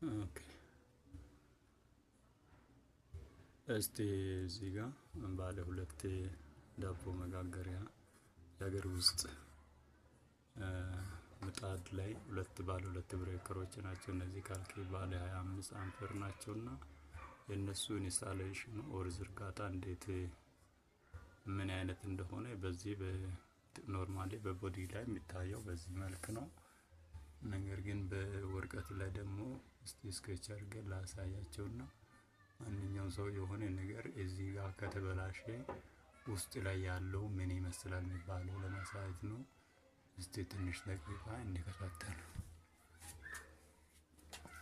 ኦኬ እስቲ እዚህ ጋር ባለ ሁለት ዳቦ መጋገሪያ የሀገር ውስጥ ምጣድ ላይ ባለ ሁለት ብሬከሮች ናቸው። እነዚህ ካልኪ ባለ 25 አምፔር ናቸውና የነሱ ኢንስታሌሽን ኦር ዝርጋታ እንዴት ምን አይነት እንደሆነ በዚህ በኖርማሊ በቦዲ ላይ የሚታየው በዚህ መልክ ነው። ነገር ግን በወረቀት ላይ ደግሞ እስቲ ስኬች አድርገን ላሳያቸውና ማንኛውም ሰው የሆነ ነገር እዚህ ጋር ከተበላሸ ውስጥ ላይ ያለው ምን ይመስላል የሚባለው ለማሳየት ነው። እስቲ ትንሽ ደቂቃ እንከታተሉ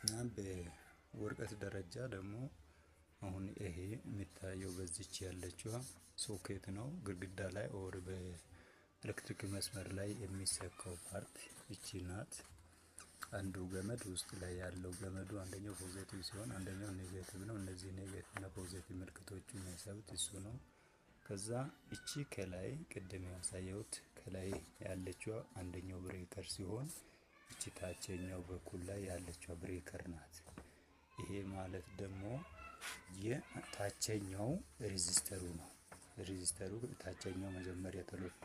እና በወረቀት ደረጃ ደግሞ አሁን ይሄ የሚታየው በዚች ያለችው ሶኬት ነው። ግድግዳ ላይ ኦር በኤሌክትሪክ መስመር ላይ የሚሰካው ፓርት እቺ ናት። አንዱ ገመድ ውስጥ ላይ ያለው ገመዱ አንደኛው ፖዚቲቭ ሲሆን አንደኛው ኔጌቲቭ ነው። እነዚህ ኔጌቲቭ እና ፖዚቲቭ ምልክቶቹ የሚያሳዩት እሱ ነው። ከዛ እቺ ከላይ ቅድም ያሳየሁት ከላይ ያለችው አንደኛው ብሬከር ሲሆን እቺ ታችኛው በኩል ላይ ያለችው ብሬከር ናት። ይሄ ማለት ደግሞ የታችኛው ሬዚስተሩ ነው። ሬዚስተሩ ታችኛው መጀመሪያ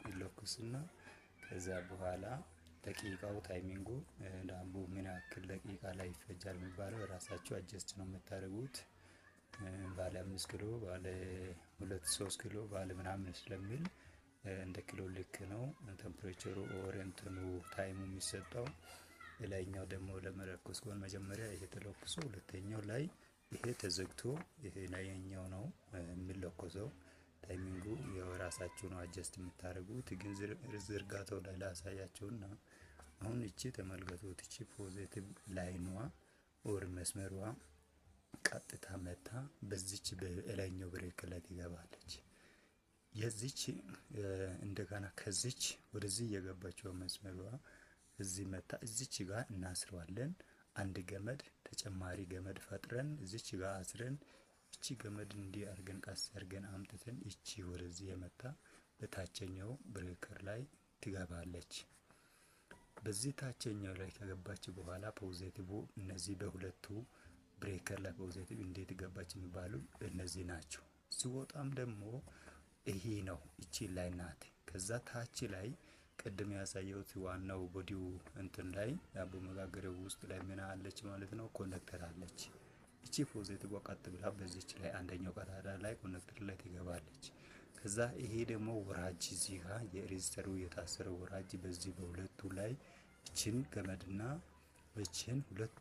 ይለኩስና ከዛ በኋላ ደቂቃው ታይሚንጉ ዳቦ ምን ያክል ደቂቃ ላይ ይፈጃል የሚባለው ራሳችሁ አጀስት ነው የምታደርጉት። ባለ 5 ኪሎ ባለ 2-3 ኪሎ ባለ ምናምን ስለሚል እንደ ኪሎ ልክ ነው ቴምፕሬቸሩ ኦር እንትኑ ታይሙ የሚሰጠው። ሌላኛው ደግሞ ለመለኮስ ከሆነ መጀመሪያ ይሄ ተለኩሶ ሁለተኛው ላይ ይሄ ተዘግቶ ይሄ ላይኛው ነው የሚለኮሰው። ታይሚንጉ የራሳችሁ ነው አጀስት የምታደርጉት። ግን ዝርጋታው ላይ ላሳያችሁና አሁን እቺ ተመልከቱት። እቺ ፖዚቲቭ ላይኗ ኦር መስመሯ ቀጥታ መታ በዚች በላይኛው ብሬከር ላይ ትገባለች። የዚች እንደገና ከዚች ወደዚህ የገባችው መስመሯ እዚህ መታ እዚች ጋር እናስረዋለን። አንድ ገመድ ተጨማሪ ገመድ ፈጥረን እዚች ጋር አስረን እቺ ገመድ እንዲህ አድርገን ቀስ አድርገን አምጥተን እቺ ወደዚህ የመታ በታችኛው ብሬከር ላይ ትገባለች። በዚህ ታችኛው ላይ ከገባች በኋላ ፖዚቲቭ እነዚህ በሁለቱ ብሬከር ላይ ፖዚቲቭ እንዴት ገባች የሚባሉ እነዚህ ናቸው። ሲወጣም ደግሞ ይሄ ነው እቺ ላይ ናት። ከዛ ታች ላይ ቅድም ያሳየሁት ዋናው ቦዲው እንትን ላይ ዳቦ መጋገሪያው ውስጥ ላይ ምን አለች ማለት ነው? ኮኔክተር አለች። እቺ ፖዚቲቭ ቀጥ ብላ በዚች ላይ አንደኛው ቀዳዳ ላይ ኮኔክተር ላይ ትገባለች። ከዛ ይሄ ደግሞ ወራጅ እዚህ ጋር የሬዚስተሩ የታሰረው ወራጅ በዚህ በሁለቱ ላይ እቺን ገመድና እቺን ሁለት